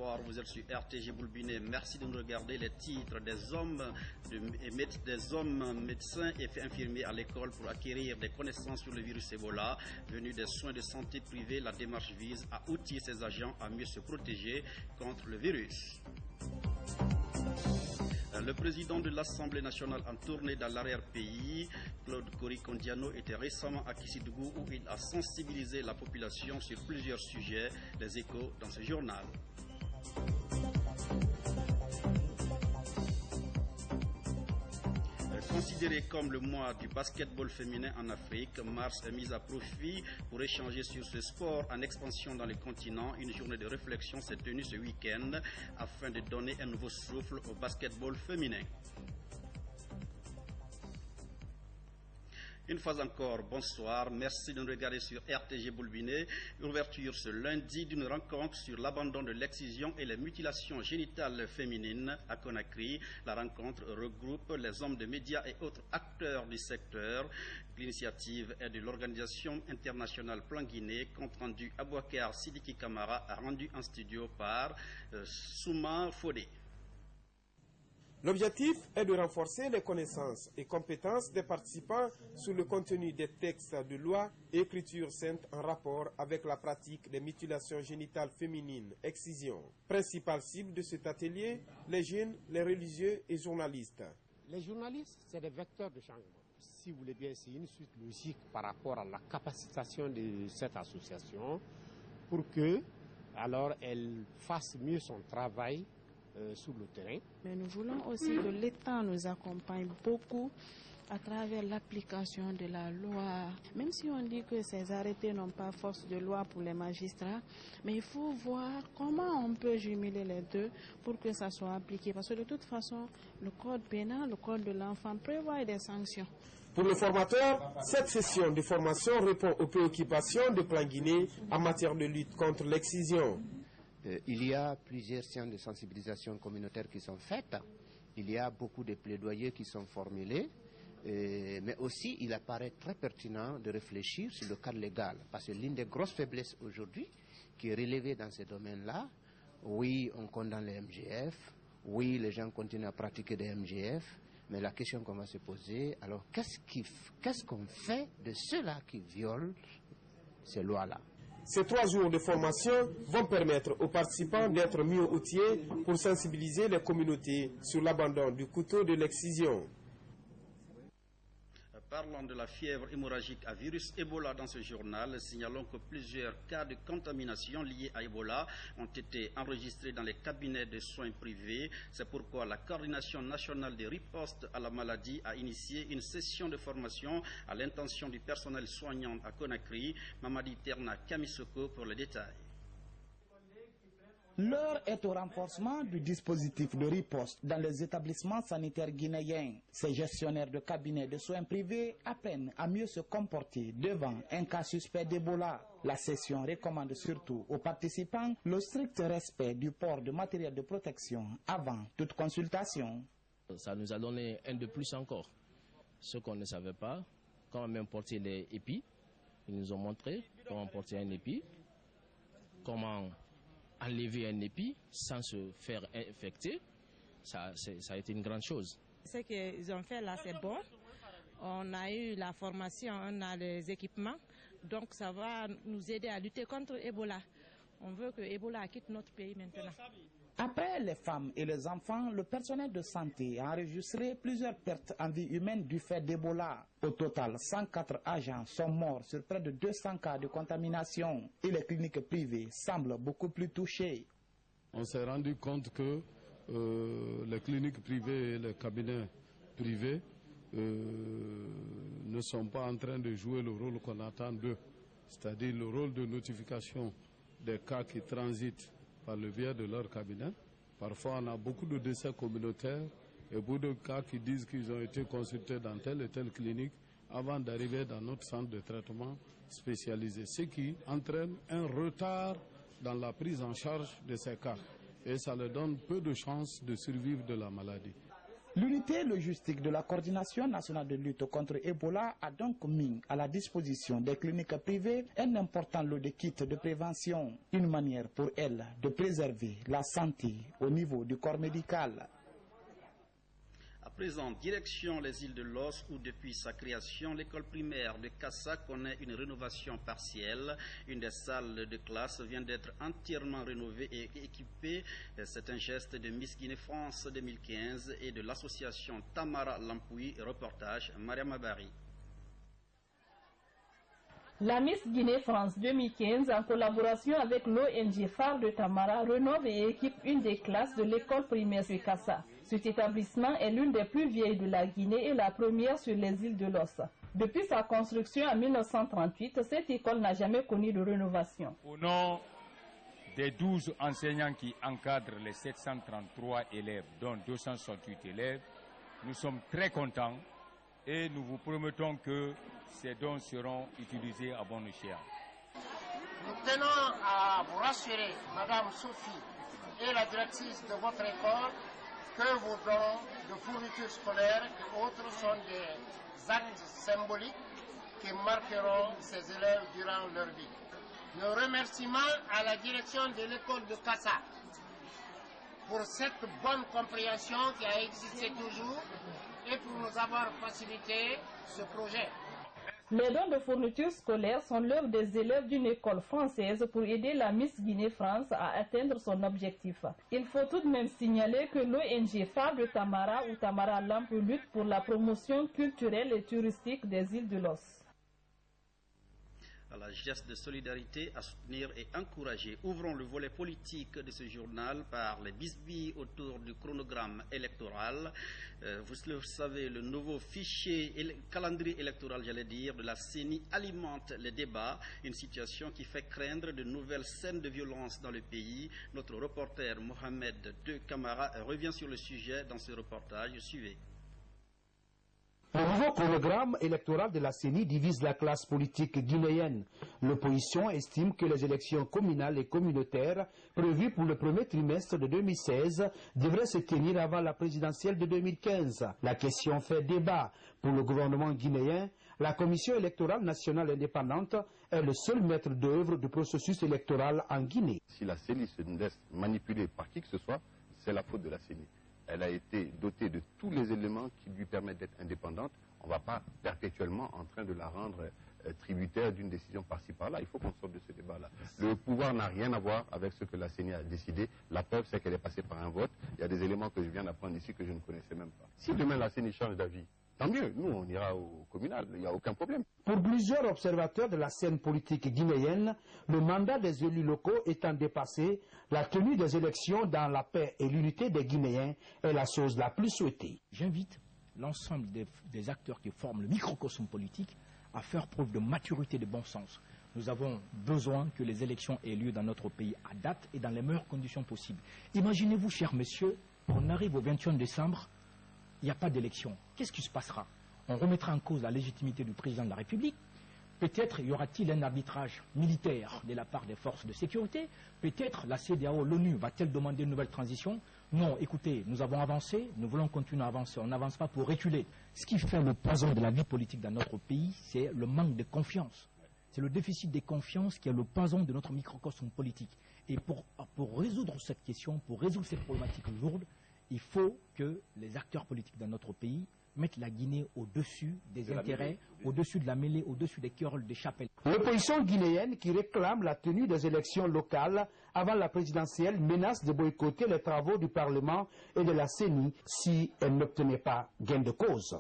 bonsoir, vous êtes sur RTG Boulbiné. Merci de nous regarder. Les titres des hommes médecins et infirmiers à l'école pour acquérir des connaissances sur le virus Ebola. Venu des soins de santé privés, la démarche vise à outiller ces agents à mieux se protéger contre le virus. Le président de l'Assemblée nationale en tournée dans l'arrière-pays, Claude Korikondiano, était récemment à Kissidougou où il a sensibilisé la population sur plusieurs sujets. Les échos dans ce journal. Considéré comme le mois du basketball féminin en Afrique, mars est mise à profit pour échanger sur ce sport en expansion dans le continent. Une journée de réflexion s'est tenue ce week-end afin de donner un nouveau souffle au basketball féminin. Une fois encore, bonsoir. Merci de nous regarder sur RTG Boulbiné. Ouverture ce lundi d'une rencontre sur l'abandon de l'excision et les mutilations génitales féminines à Conakry. La rencontre regroupe les hommes de médias et autres acteurs du secteur. L'initiative est de l'organisation internationale Plan Guinée. Compte rendu Abouakar Sidiki Kamara a rendu en studio par Souma Fodé. L'objectif est de renforcer les connaissances et compétences des participants sur le contenu des textes de loi et écriture sainte en rapport avec la pratique des mutilations génitales féminines, excision. Principale cible de cet atelier, les jeunes, les religieux et journalistes. Les journalistes, c'est des vecteurs de changement. Si vous voulez bien, c'est une suite logique par rapport à la capacitation de cette association pour que, alors, elle fasse mieux son travail sur le terrain. Mais nous voulons aussi que l'État nous accompagne beaucoup à travers l'application de la loi. Même si on dit que ces arrêtés n'ont pas force de loi pour les magistrats, mais il faut voir comment on peut jumeler les deux pour que ça soit appliqué. Parce que de toute façon, le code pénal, le code de l'enfant prévoit des sanctions. Pour le formateur, cette session de formation répond aux préoccupations de Plan Guinée en matière de lutte contre l'excision. Il y a plusieurs séances de sensibilisation communautaire qui sont faites. Il y a beaucoup de plaidoyers qui sont formulés. Mais aussi, il apparaît très pertinent de réfléchir sur le cadre légal. Parce que l'une des grosses faiblesses aujourd'hui, qui est relevée dans ces domaines-là, oui, on condamne les MGF, oui, les gens continuent à pratiquer des MGF, mais la question qu'on va se poser, alors qu'est-ce qu'on fait de ceux-là qui violent ces lois-là? Ces 3 jours de formation vont permettre aux participants d'être mieux outillés pour sensibiliser les communautés sur l'abandon du couteau de l'excision. Parlons de la fièvre hémorragique à virus Ebola dans ce journal. Signalons que plusieurs cas de contamination liés à Ebola ont été enregistrés dans les cabinets de soins privés. C'est pourquoi la coordination nationale des ripostes à la maladie a initié une session de formation à l'intention du personnel soignant à Conakry. Mamadi Terna Kamisoko pour les détails. L'heure est au renforcement du dispositif de riposte dans les établissements sanitaires guinéens. Ces gestionnaires de cabinets de soins privés apprennent à mieux se comporter devant un cas suspect d'Ebola. La session recommande surtout aux participants le strict respect du port de matériel de protection avant toute consultation. Ça nous a donné un de plus encore. Ce qu'on ne savait pas, comment même porter les épis. Ils nous ont montré comment porter un épi, comment enlever un épi sans se faire infecter. Ça a été une grande chose. Ce qu'ils ont fait là, c'est bon. On a eu la formation, on a les équipements. Donc ça va nous aider à lutter contre Ebola. On veut que Ebola quitte notre pays maintenant. Après les femmes et les enfants, le personnel de santé a enregistré plusieurs pertes en vie humaine du fait d'Ebola. Au total, 104 agents sont morts sur près de 200 cas de contamination et les cliniques privées semblent beaucoup plus touchées. On s'est rendu compte que les cliniques privées et les cabinets privés ne sont pas en train de jouer le rôle qu'on attend d'eux, c'est-à-dire le rôle de notification des cas qui transitent par le biais de leur cabinet. Parfois, on a beaucoup de décès communautaires et beaucoup de cas qui disent qu'ils ont été consultés dans telle et telle clinique avant d'arriver dans notre centre de traitement spécialisé, ce qui entraîne un retard dans la prise en charge de ces cas et ça leur donne peu de chances de survivre de la maladie. L'unité logistique de la coordination nationale de lutte contre Ebola a donc mis à la disposition des cliniques privées un important lot de kits de prévention, une manière pour elles de préserver la santé au niveau du corps médical. À présent, direction les îles de Los où depuis sa création, l'école primaire de Kassa connaît une rénovation partielle. Une des salles de classe vient d'être entièrement rénovée et équipée. C'est un geste de Miss Guinée France 2015 et de l'association Tamara Lampoui. Reportage Mariam Abari. La Miss Guinée France 2015, en collaboration avec l'ONG phare de Tamara, rénove et équipe une des classes de l'école primaire de Kassa. Cet établissement est l'une des plus vieilles de la Guinée et la première sur les îles de Los. Depuis sa construction en 1938, cette école n'a jamais connu de rénovation. Au nom des 12 enseignants qui encadrent les 733 élèves, dont 268 élèves, nous sommes très contents et nous vous promettons que ces dons seront utilisés à bon escient. Nous tenons à vous rassurer, Madame Sophie et la directrice de votre école, que vos dons de fournitures scolaires et autres sont des actes symboliques qui marqueront ces élèves durant leur vie. Nos remerciements à la direction de l'école de Kassa pour cette bonne compréhension qui a existé toujours et pour nous avoir facilité ce projet. Les dons de fournitures scolaires sont l'œuvre des élèves d'une école française pour aider la Miss Guinée France à atteindre son objectif. Il faut tout de même signaler que l'ONG phare de Tamara ou Tamara Lampoui lutte pour la promotion culturelle et touristique des îles de Los. À la geste de solidarité à soutenir et encourager. Ouvrons le volet politique de ce journal par les bisbilles autour du chronogramme électoral. Vous le savez, le nouveau calendrier électoral, de la CENI alimente les débats, une situation qui fait craindre de nouvelles scènes de violence dans le pays. Notre reporter Mohamed De Camara revient sur le sujet dans ce reportage. Suivez. Le nouveau chronogramme électoral de la CENI divise la classe politique guinéenne. L'opposition estime que les élections communales et communautaires prévues pour le premier trimestre de 2016 devraient se tenir avant la présidentielle de 2015. La question fait débat. Pour le gouvernement guinéen, la Commission électorale nationale indépendante est le seul maître d'œuvre du processus électoral en Guinée. Si la CENI se laisse manipuler par qui que ce soit, c'est la faute de la CENI. Elle a été dotée de tous les éléments qui lui permettent d'être indépendante. On ne va pas perpétuellement en train de la rendre tributaire d'une décision par-ci par-là. Il faut qu'on sorte de ce débat-là. Le pouvoir n'a rien à voir avec ce que la CENI a décidé. La preuve, c'est qu'elle est passée par un vote. Il y a des éléments que je viens d'apprendre ici que je ne connaissais même pas. Si demain la CENI change d'avis, tant mieux. Nous, on ira au communal. Il n'y a aucun problème. Pour plusieurs observateurs de la scène politique guinéenne, le mandat des élus locaux étant dépassé, la tenue des élections dans la paix et l'unité des Guinéens est la chose la plus souhaitée. J'invite l'ensemble des acteurs qui forment le microcosme politique à faire preuve de maturité et de bon sens. Nous avons besoin que les élections aient lieu dans notre pays à date et dans les meilleures conditions possibles. Imaginez-vous, chers messieurs, on arrive au 21 décembre, il n'y a pas d'élection. Qu'est-ce qui se passera? On remettra en cause la légitimité du président de la République. Peut-être y aura-t-il un arbitrage militaire de la part des forces de sécurité. Peut-être la CEDEAO, l'ONU, va-t-elle demander une nouvelle transition? Non, écoutez, nous avons avancé, nous voulons continuer à avancer. On n'avance pas pour reculer. Ce qui fait le poison de la vie politique dans notre pays, c'est le manque de confiance. C'est le déficit de confiance qui est le poison de notre microcosme politique. Et pour résoudre cette question, pour résoudre cette problématique lourde, il faut que les acteurs politiques dans notre pays mettre la Guinée au-dessus des intérêts, au-dessus de la mêlée, au-dessus des querelles des chapelles. L'opposition guinéenne qui réclame la tenue des élections locales avant la présidentielle menace de boycotter les travaux du Parlement et de la CENI si elle n'obtenait pas gain de cause.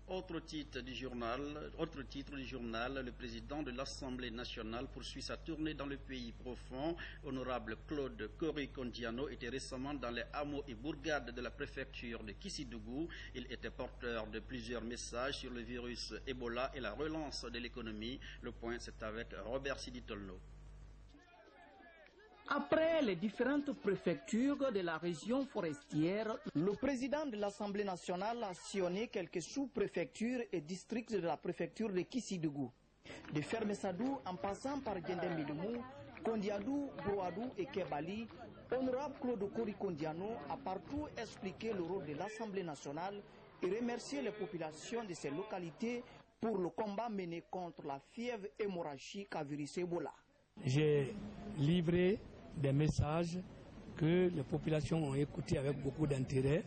Autre titre du journal, le président de l'Assemblée nationale poursuit sa tournée dans le pays profond. Honorable Claude Kori-Kondiano était récemment dans les hameaux et bourgades de la préfecture de Kissidougou. Il était porteur de plusieurs messages sur le virus Ebola et la relance de l'économie. Le point, c'est avec Robert Siditolno. Après les différentes préfectures de la région forestière, le président de l'Assemblée nationale a sillonné quelques sous-préfectures et districts de la préfecture de Kissidougou. De Fermessadou en passant par Gendembilumou, Kondiadou, Brouadou et Kebali, honorable Claude Kori Kondiano a partout expliqué le rôle de l'Assemblée nationale et remercié les populations de ces localités pour le combat mené contre la fièvre hémorragique à virus Ebola. J'ai livré des messages que les populations ont écoutés avec beaucoup d'intérêt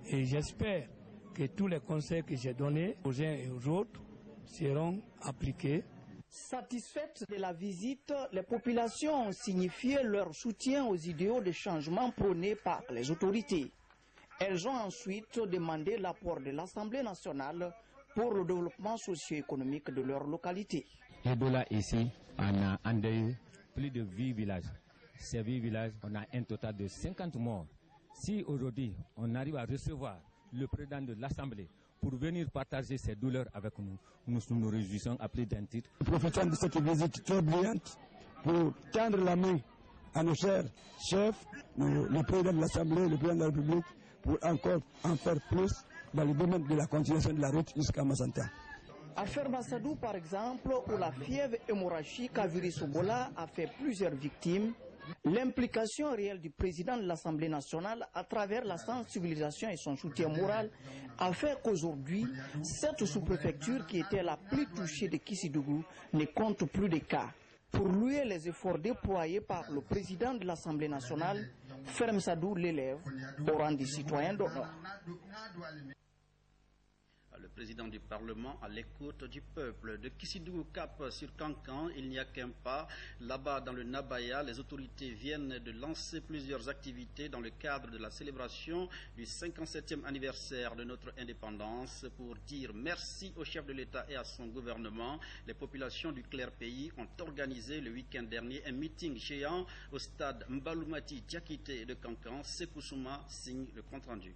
et j'espère que tous les conseils que j'ai donnés aux uns et aux autres seront appliqués. Satisfaites de la visite, les populations ont signifié leur soutien aux idéaux de changement prônés par les autorités. Elles ont ensuite demandé l'apport de l'Assemblée nationale pour le développement socio-économique de leur localité. Ebola ici, on a endeuillé plus de 8 villages. Ces 8 villages, on a un total de 50 morts. Si aujourd'hui, on arrive à recevoir le président de l'Assemblée pour venir partager ses douleurs avec nous, nous réjouissons à plus d'un titre. Profitons de cette visite très brillante pour tendre la main à nos chers chefs, le président de l'Assemblée, le président de la République, pour encore en faire plus dans le domaine de la continuation de la route jusqu'à Mazanta. À Fermassadou, par exemple, où la fièvre hémorragique à virus Ebola a fait plusieurs victimes, l'implication réelle du président de l'Assemblée nationale à travers la sensibilisation et son soutien moral a fait qu'aujourd'hui, cette sous-préfecture qui était la plus touchée de Kissidougou ne compte plus de cas. Pour louer les efforts déployés par le président de l'Assemblée nationale, Fermassadou l'élève au rang des citoyens d'honneur. Le président du Parlement à l'écoute du peuple. De Kissidougou Cap sur Kankan, il n'y a qu'un pas. Là-bas, dans le Nabaya, les autorités viennent de lancer plusieurs activités dans le cadre de la célébration du 57e anniversaire de notre indépendance pour dire merci au chef de l'État et à son gouvernement. Les populations du Clair-Pays ont organisé le week-end dernier un meeting géant au stade Mbaloumati Diakité de Kankan. Sekousouma signe le compte-rendu.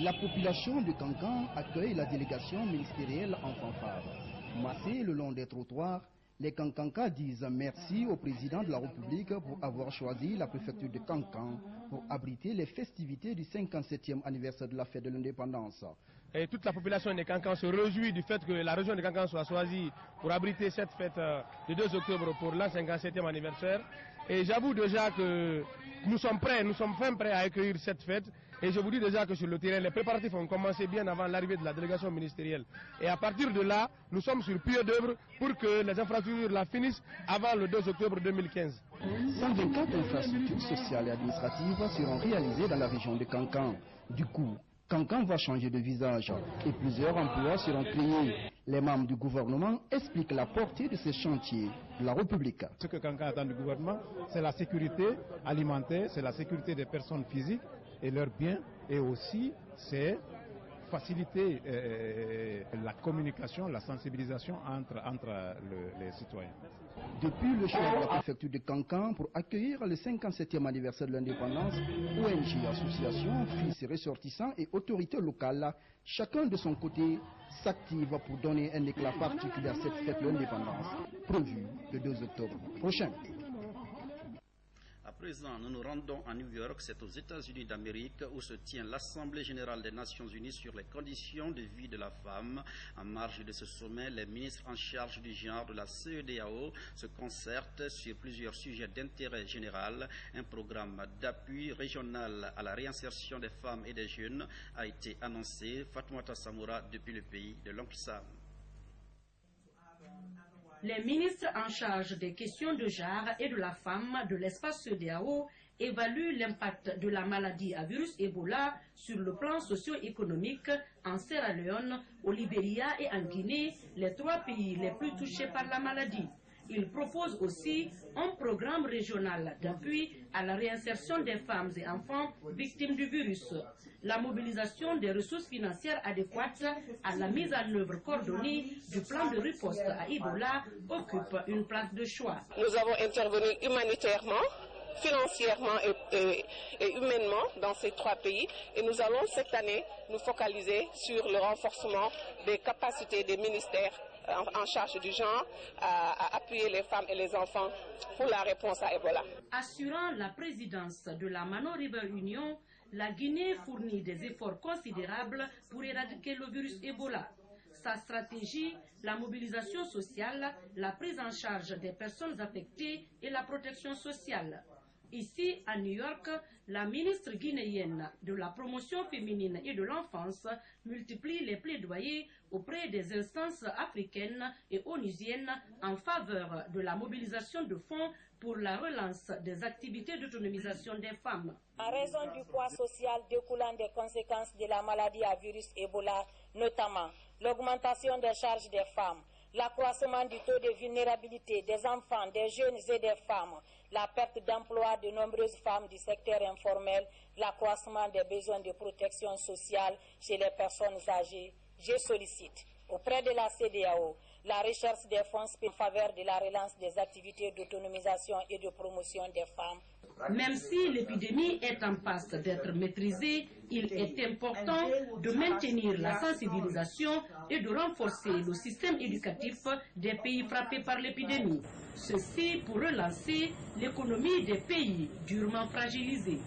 La population de Kankan accueille la délégation ministérielle en fanfare. Massés le long des trottoirs, les Kankankas disent merci au président de la République pour avoir choisi la préfecture de Kankan pour abriter les festivités du 57e anniversaire de la fête de l'indépendance. Et toute la population de Kankan se réjouit du fait que la région de Kankan soit choisie pour abriter cette fête du 2 octobre pour l'an 57e anniversaire. Et j'avoue déjà que nous sommes fin prêts à accueillir cette fête. Et je vous dis déjà que sur le terrain, les préparatifs ont commencé bien avant l'arrivée de la délégation ministérielle. Et à partir de là, nous sommes sur pied d'œuvre pour que les infrastructures la finissent avant le 2 octobre 2015. 124 infrastructures sociales et administratives seront réalisées dans la région de Kankan. Du coup, Kankan va changer de visage et plusieurs emplois seront créés. Les membres du gouvernement expliquent la portée de ces chantiers de la République. Ce que Kankan attend du gouvernement, c'est la sécurité alimentaire, c'est la sécurité des personnes physiques et leurs biens, et aussi c'est faciliter la communication, la sensibilisation entre les citoyens. Depuis le choix de la préfecture de Kankan pour accueillir le 57e anniversaire de l'indépendance, ONG, associations, fils et ressortissants et autorités locales, chacun de son côté s'active pour donner un éclat particulier à cette fête de l'indépendance, prévue le 2 octobre prochain. À présent, nous nous rendons à New York, c'est aux États-Unis d'Amérique où se tient l'Assemblée générale des Nations unies sur les conditions de vie de la femme. En marge de ce sommet, les ministres en charge du genre de la CEDEAO se concertent sur plusieurs sujets d'intérêt général. Un programme d'appui régional à la réinsertion des femmes et des jeunes a été annoncé. Fatoumata Samoura depuis le pays de l'Oncle Sam. Les ministres en charge des questions de genre et de la femme de l'espace CEDEAO évaluent l'impact de la maladie à virus Ebola sur le plan socio-économique en Sierra Leone, au Libéria et en Guinée, les 3 pays les plus touchés par la maladie. Ils proposent aussi un programme régional d'appui à la réinsertion des femmes et enfants victimes du virus. La mobilisation des ressources financières adéquates à la mise en œuvre coordonnée du plan de riposte à Ebola occupe une place de choix. Nous avons intervenu humanitairement, financièrement et humainement dans ces 3 pays et nous allons cette année nous focaliser sur le renforcement des capacités des ministères en charge du genre à appuyer les femmes et les enfants pour la réponse à Ebola. Assurant la présidence de la Mano River Union, la Guinée fournit des efforts considérables pour éradiquer le virus Ebola. sa stratégie, la mobilisation sociale, la prise en charge des personnes affectées et la protection sociale. Ici, à New York, la ministre guinéenne de la promotion féminine et de l'enfance multiplie les plaidoyers auprès des instances africaines et onusiennes en faveur de la mobilisation de fonds pour la relance des activités d'autonomisation des femmes. En raison du poids social découlant des conséquences de la maladie à virus Ebola, notamment l'augmentation des charges des femmes, l'accroissement du taux de vulnérabilité des enfants, des jeunes et des femmes, la perte d'emploi de nombreuses femmes du secteur informel, l'accroissement des besoins de protection sociale chez les personnes âgées, je sollicite auprès de la CEDEAO la recherche des fonds en faveur de la relance des activités d'autonomisation et de promotion des femmes. Même si l'épidémie est en passe d'être maîtrisée, il est important de maintenir la sensibilisation et de renforcer le système éducatif des pays frappés par l'épidémie. Ceci pour relancer l'économie des pays durement fragilisés.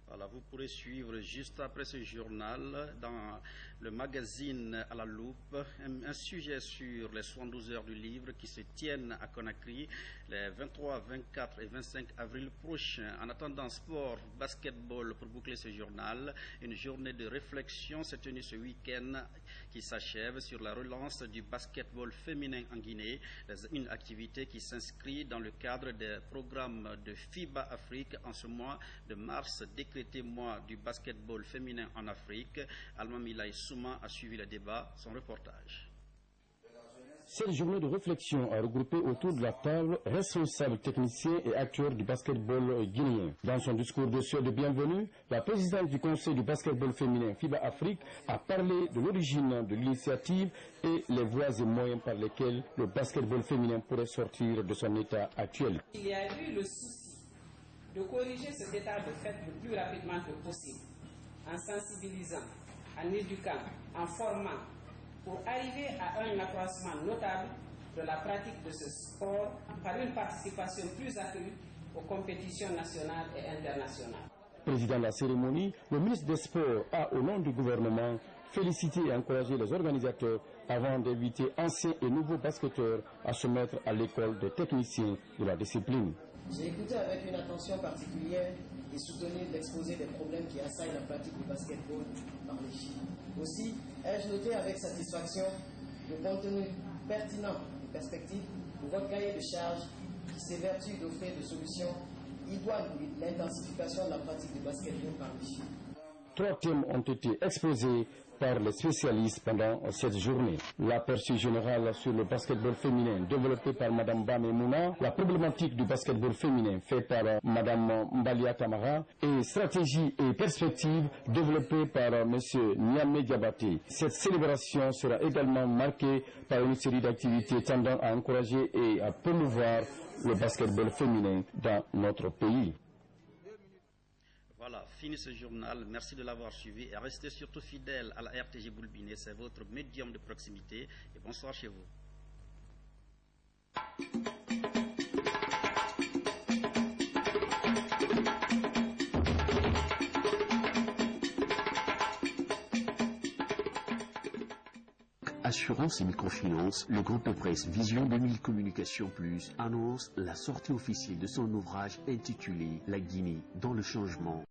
Voilà, vous pourrez suivre juste après ce journal dans le magazine à la loupe un sujet sur les 72 heures du livre qui se tiennent à Conakry les 23, 24 et 25 avril prochains. En attendant, sport, basketball pour boucler ce journal, une journée de réflexion s'est tenue ce week-end qui s'achève sur la relance du basketball féminin en Guinée, une activité qui s'inscrit dans le cadre des programmes de FIBA Afrique en ce mois de mars, décrété mois du basketball féminin en Afrique. Alma Milaï Souma a suivi le débat, son reportage. Cette journée de réflexion a regroupé autour de la table responsables techniciens et acteurs du basketball guinéen. Dans son discours de souhait de bienvenue, la présidente du conseil du basketball féminin FIBA Afrique a parlé de l'origine de l'initiative et les voies et moyens par lesquels le basketball féminin pourrait sortir de son état actuel. Il y a eu le souci de corriger cet état de fait le plus rapidement que possible, en sensibilisant, en éduquant, en formant, pour arriver à un accroissement notable de la pratique de ce sport par une participation plus accrue aux compétitions nationales et internationales. Président de la cérémonie, le ministre des Sports a, au nom du gouvernement, félicité et encouragé les organisateurs avant d'inviter anciens et nouveaux basketteurs à se mettre à l'école des techniciens de la discipline. J'ai écouté avec une attention particulière et soutenu l'exposé des problèmes qui assaillent la pratique du basketball par les filles. Aussi, ai-je noté avec satisfaction le contenu pertinent et perspective de votre cahier de charges qui s'évertue d'offrir des solutions idoines pour l'intensification de la pratique du basketball par les filles. 3 thèmes ont été exposés par les spécialistes pendant cette journée. L'aperçu général sur le basketball féminin développé par Mme Bame Mouna, la problématique du basketball féminin fait par Mme Mbalia Tamara et stratégie et perspective développée par M. Niamé Diabaté. Cette célébration sera également marquée par une série d'activités tendant à encourager et à promouvoir le basketball féminin dans notre pays. Voilà, fini ce journal. Merci de l'avoir suivi et restez surtout fidèles à la RTG Boulbiné. C'est votre médium de proximité. Et bonsoir chez vous. Assurance et microfinance, le groupe de presse Vision 2000 Communication Plus annonce la sortie officielle de son ouvrage intitulé La Guinée dans le changement.